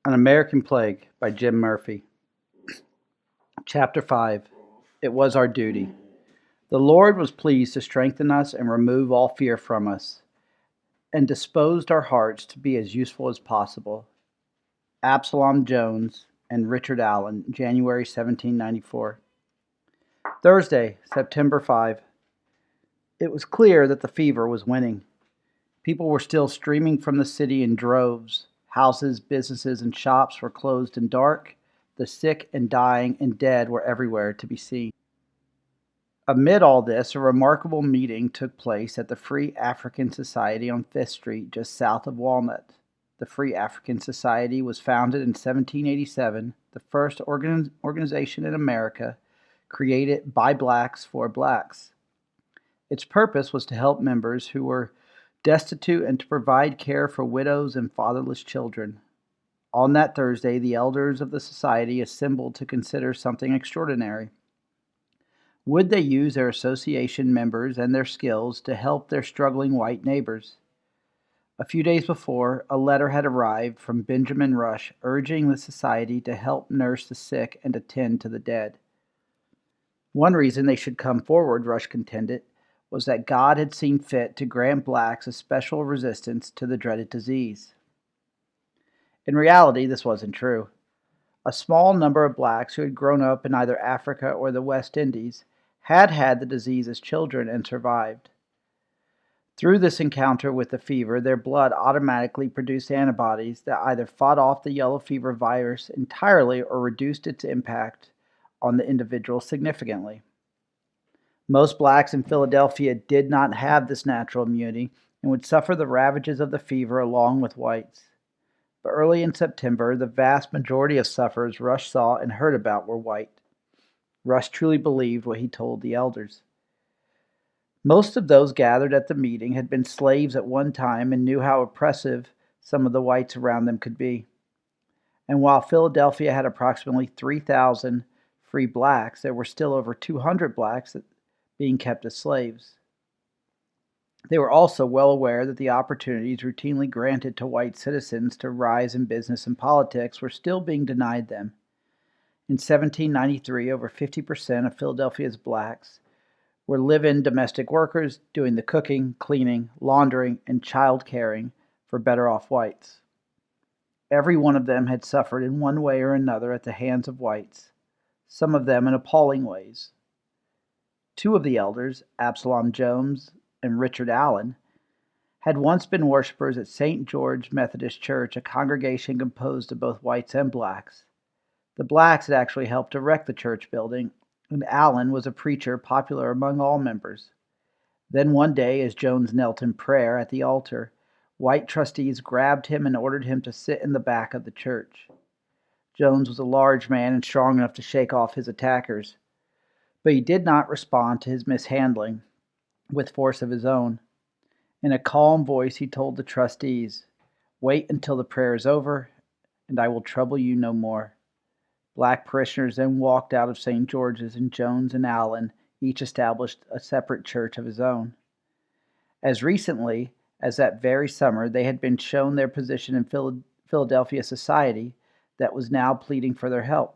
An American Plague by Jim Murphy. Chapter 5. It was our duty. The Lord was pleased to strengthen us and remove all fear from us, and disposed our hearts to be as useful as possible. Absalom Jones and Richard Allen, January 1794. Thursday, September 5. It was clear that the fever was winning. People were still streaming from the city in droves. Houses, businesses, and shops were closed and dark. The sick and dying and dead were everywhere to be seen. Amid all this, a remarkable meeting took place at the Free African Society on Fifth Street, just south of Walnut. The Free African Society was founded in 1787, the first organization in America created by blacks for blacks. Its purpose was to help members who were destitute and to provide care for widows and fatherless children. On that Thursday, the elders of the society assembled to consider something extraordinary. Would they use their association members and their skills to help their struggling white neighbors? A few days before, a letter had arrived from Benjamin Rush urging the society to help nurse the sick and attend to the dead. One reason they should come forward, Rush contended, was that God had seen fit to grant blacks a special resistance to the dreaded disease. In reality, this wasn't true. A small number of blacks who had grown up in either Africa or the West Indies had had the disease as children and survived. Through this encounter with the fever, their blood automatically produced antibodies that either fought off the yellow fever virus entirely or reduced its impact on the individual significantly. Most blacks in Philadelphia did not have this natural immunity and would suffer the ravages of the fever along with whites. But early in September, the vast majority of sufferers Rush saw and heard about were white. Rush truly believed what he told the elders. Most of those gathered at the meeting had been slaves at one time and knew how oppressive some of the whites around them could be. And while Philadelphia had approximately 3,000 free blacks, there were still over 200 blacks being kept as slaves. They were also well aware that the opportunities routinely granted to white citizens to rise in business and politics were still being denied them. In 1793, over 50% of Philadelphia's blacks were live-in domestic workers doing the cooking, cleaning, laundering, and child caring for better-off whites. Every one of them had suffered in one way or another at the hands of whites, some of them in appalling ways. Two of the elders, Absalom Jones and Richard Allen, had once been worshipers at St. George Methodist Church, a congregation composed of both whites and blacks. The blacks had actually helped erect the church building, and Allen was a preacher popular among all members. Then one day, as Jones knelt in prayer at the altar, white trustees grabbed him and ordered him to sit in the back of the church. Jones was a large man and strong enough to shake off his attackers, but he did not respond to his mishandling with force of his own. In a calm voice, he told the trustees, "Wait until the prayer is over, and I will trouble you no more." Black parishioners then walked out of St. George's, and Jones and Allen each established a separate church of his own. As recently as that very summer, they had been shown their position in Philadelphia society that was now pleading for their help.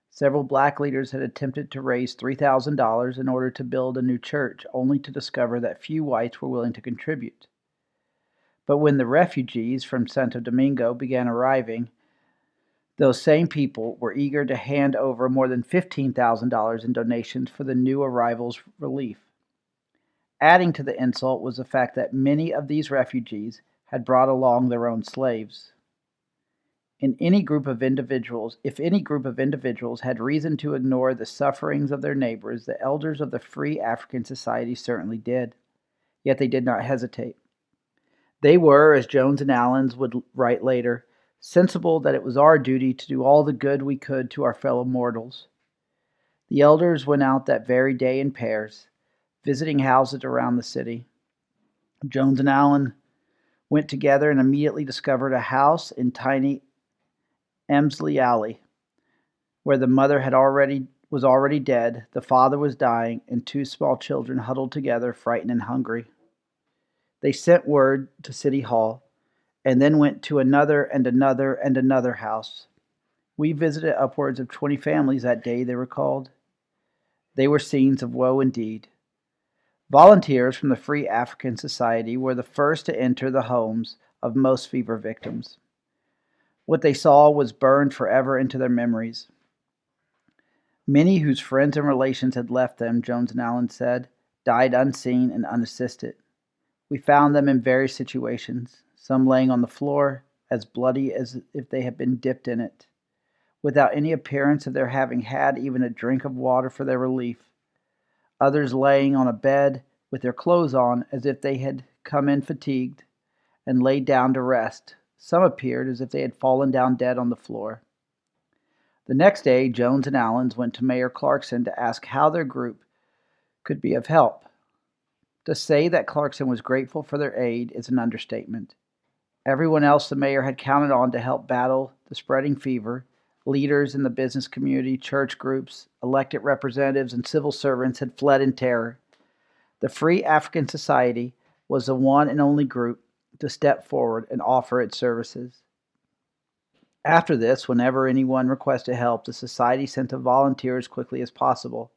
Several black leaders had attempted to raise $3,000 in order to build a new church, only to discover that few whites were willing to contribute. But when the refugees from Santo Domingo began arriving, those same people were eager to hand over more than $15,000 in donations for the new arrivals' relief. Adding to the insult was the fact that many of these refugees had brought along their own slaves. If any group of individuals had reason to ignore the sufferings of their neighbors, the elders of the Free African Society certainly did. Yet they did not hesitate. They were, as Jones and Allen would write later, sensible that it was our duty to do all the good we could to our fellow mortals. The elders went out that very day in pairs, visiting houses around the city. Jones and Allen went together and immediately discovered a house in tiny Emsley Alley, where the mother was already dead, the father was dying, and two small children huddled together, frightened and hungry. They sent word to City Hall, and then went to another and another and another house. We visited upwards of 20 families that day, they recalled. They were scenes of woe indeed. Volunteers from the Free African Society were the first to enter the homes of most fever victims. What they saw was burned forever into their memories. Many whose friends and relations had left them, Jones and Allen said, died unseen and unassisted. We found them in various situations, some laying on the floor, as bloody as if they had been dipped in it, without any appearance of their having had even a drink of water for their relief. Others laying on a bed with their clothes on as if they had come in fatigued and laid down to rest. Some appeared as if they had fallen down dead on the floor. The next day, Jones and Allens went to Mayor Clarkson to ask how their group could be of help. To say that Clarkson was grateful for their aid is an understatement. Everyone else the mayor had counted on to help battle the spreading fever, leaders in the business community, church groups, elected representatives, and civil servants had fled in terror. The Free African Society was the one and only group to step forward and offer its services. After this, whenever anyone requested help, the society sent a volunteer as quickly as possible.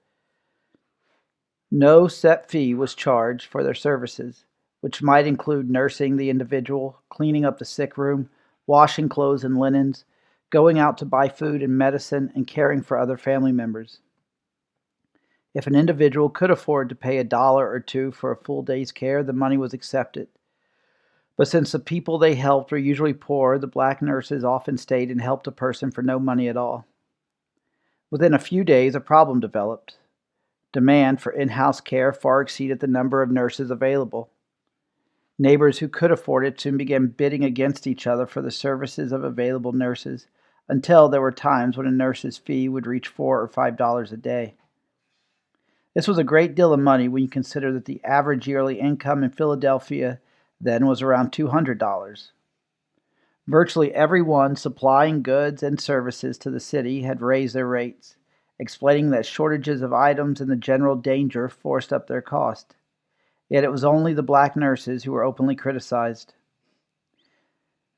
No set fee was charged for their services, which might include nursing the individual, cleaning up the sick room, washing clothes and linens, going out to buy food and medicine, and caring for other family members. If an individual could afford to pay $1 or $2 for a full day's care, the money was accepted. But since the people they helped were usually poor, the black nurses often stayed and helped a person for no money at all. Within a few days, a problem developed. Demand for in-house care far exceeded the number of nurses available. Neighbors who could afford it soon began bidding against each other for the services of available nurses, until there were times when a nurse's fee would reach $4 or $5 a day. This was a great deal of money when you consider that the average yearly income in Philadelphia then was around $200. Virtually everyone supplying goods and services to the city had raised their rates, explaining that shortages of items and the general danger forced up their cost. Yet it was only the black nurses who were openly criticized.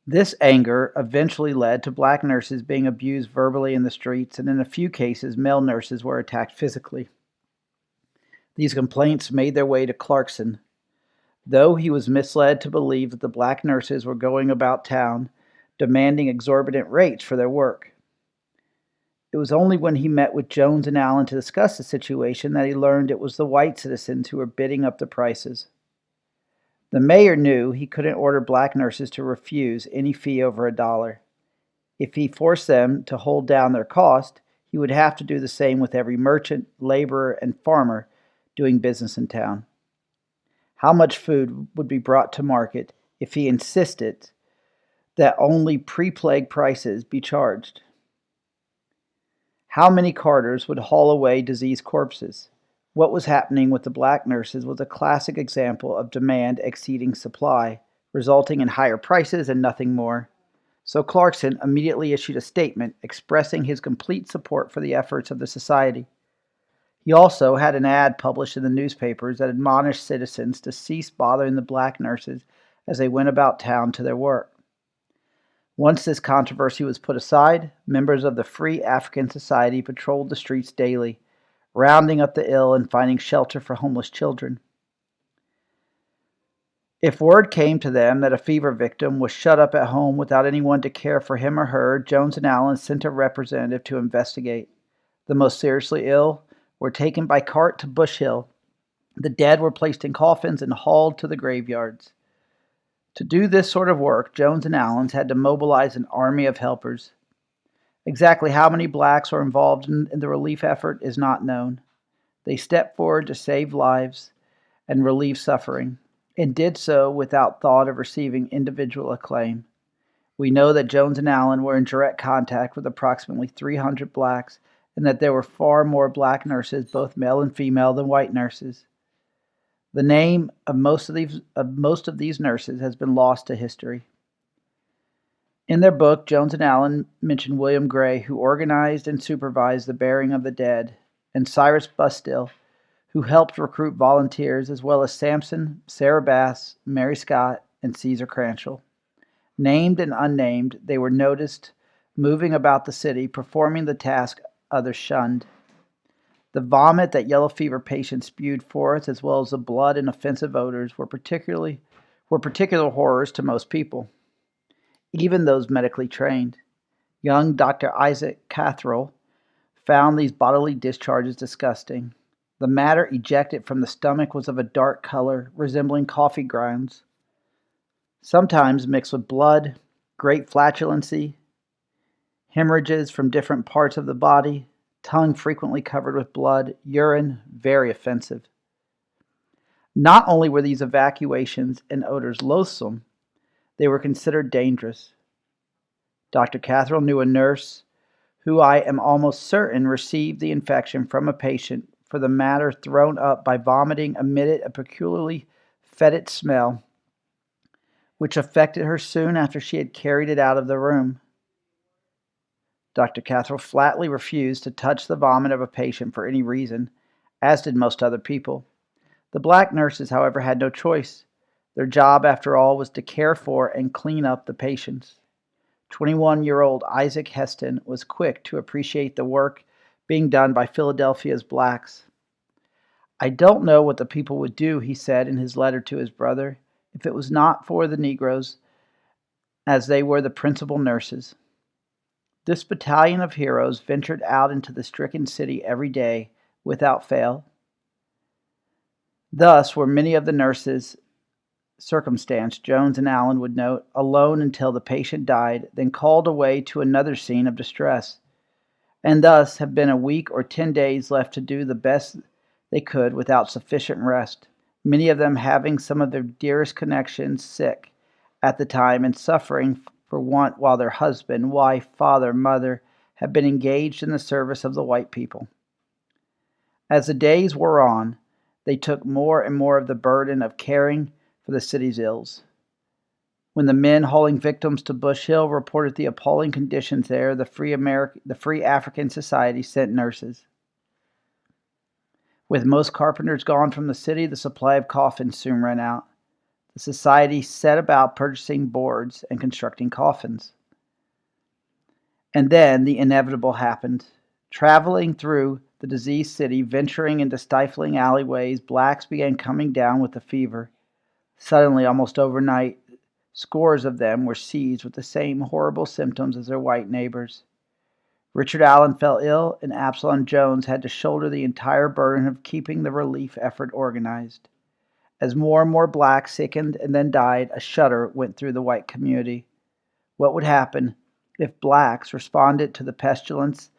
This anger eventually led to black nurses being abused verbally in the streets, and in a few cases, male nurses were attacked physically. These complaints made their way to Clarkson. Though he was misled to believe that the black nurses were going about town demanding exorbitant rates for their work. It was only when he met with Jones and Allen to discuss the situation that he learned it was the white citizens who were bidding up the prices. The mayor knew he couldn't order black nurses to refuse any fee over $1. If he forced them to hold down their cost, he would have to do the same with every merchant, laborer, and farmer doing business in town. How much food would be brought to market if he insisted that only pre-plague prices be charged? How many carters would haul away diseased corpses? What was happening with the black nurses was a classic example of demand exceeding supply, resulting in higher prices and nothing more. So Clarkson immediately issued a statement expressing his complete support for the efforts of the society. He also had an ad published in the newspapers that admonished citizens to cease bothering the black nurses as they went about town to their work. Once this controversy was put aside, members of the Free African Society patrolled the streets daily, rounding up the ill and finding shelter for homeless children. If word came to them that a fever victim was shut up at home without anyone to care for him or her, Jones and Allen sent a representative to investigate. The most seriously ill were taken by cart to Bush Hill. The dead were placed in coffins and hauled to the graveyards. To do this sort of work, Jones and Allens had to mobilize an army of helpers. Exactly how many blacks were involved in the relief effort is not known. They stepped forward to save lives and relieve suffering, and did so without thought of receiving individual acclaim. We know that Jones and Allen were in direct contact with approximately 300 blacks, and that there were far more black nurses, both male and female, than white nurses. The name of most of these nurses has been lost to history. In their book, Jones and Allen mention William Gray, who organized and supervised the burying of the dead, and Cyrus Bustill, who helped recruit volunteers, as well as Sampson, Sarah Bass, Mary Scott, and Caesar Cranchell. Named and unnamed, they were noticed moving about the city, performing the task others shunned. The vomit that yellow fever patients spewed forth, as well as the blood and offensive odors, were particular horrors to most people, even those medically trained. Young Dr. Isaac Catherall found these bodily discharges disgusting. The matter ejected from the stomach was of a dark color, resembling coffee grounds, sometimes mixed with blood, great flatulency, hemorrhages from different parts of the body, tongue frequently covered with blood, urine very offensive. Not only were these evacuations and odors loathsome, they were considered dangerous. Dr. Catherall knew a nurse who I am almost certain received the infection from a patient for the matter thrown up by vomiting emitted a peculiarly fetid smell, which affected her soon after she had carried it out of the room. Dr. Catherall flatly refused to touch the vomit of a patient for any reason, as did most other people. The black nurses, however, had no choice. Their job, after all, was to care for and clean up the patients. 21-year-old Isaac Heston was quick to appreciate the work being done by Philadelphia's blacks. "I don't know what the people would do," he said in his letter to his brother, "if it was not for the Negroes, as they were the principal nurses." This battalion of heroes ventured out into the stricken city every day without fail. Thus were many of the nurses circumstanced, Jones and Allen would note, alone until the patient died, then called away to another scene of distress, and thus have been a week or 10 days left to do the best they could without sufficient rest, many of them having some of their dearest connections sick at the time and suffering for want while their husband, wife, father, mother have been engaged in the service of the white people. As the days wore on, they took more and more of the burden of caring for the city's ills. When the men hauling victims to Bush Hill reported the appalling conditions there, the Free African Society sent nurses. With most carpenters gone from the city, the supply of coffins soon ran out. The society set about purchasing boards and constructing coffins. And then the inevitable happened. Traveling through the diseased city, venturing into stifling alleyways, blacks began coming down with the fever. Suddenly, almost overnight, scores of them were seized with the same horrible symptoms as their white neighbors. Richard Allen fell ill, and Absalom Jones had to shoulder the entire burden of keeping the relief effort organized. As more and more blacks sickened and then died, a shudder went through the white community. What would happen if blacks responded to the pestilence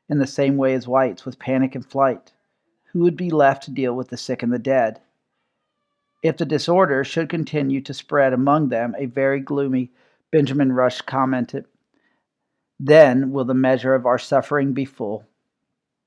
in the same way as whites, with panic and flight? Who would be left to deal with the sick and the dead? If the disorder should continue to spread among them, a very gloomy Benjamin Rush commented, then will the measure of our suffering be full.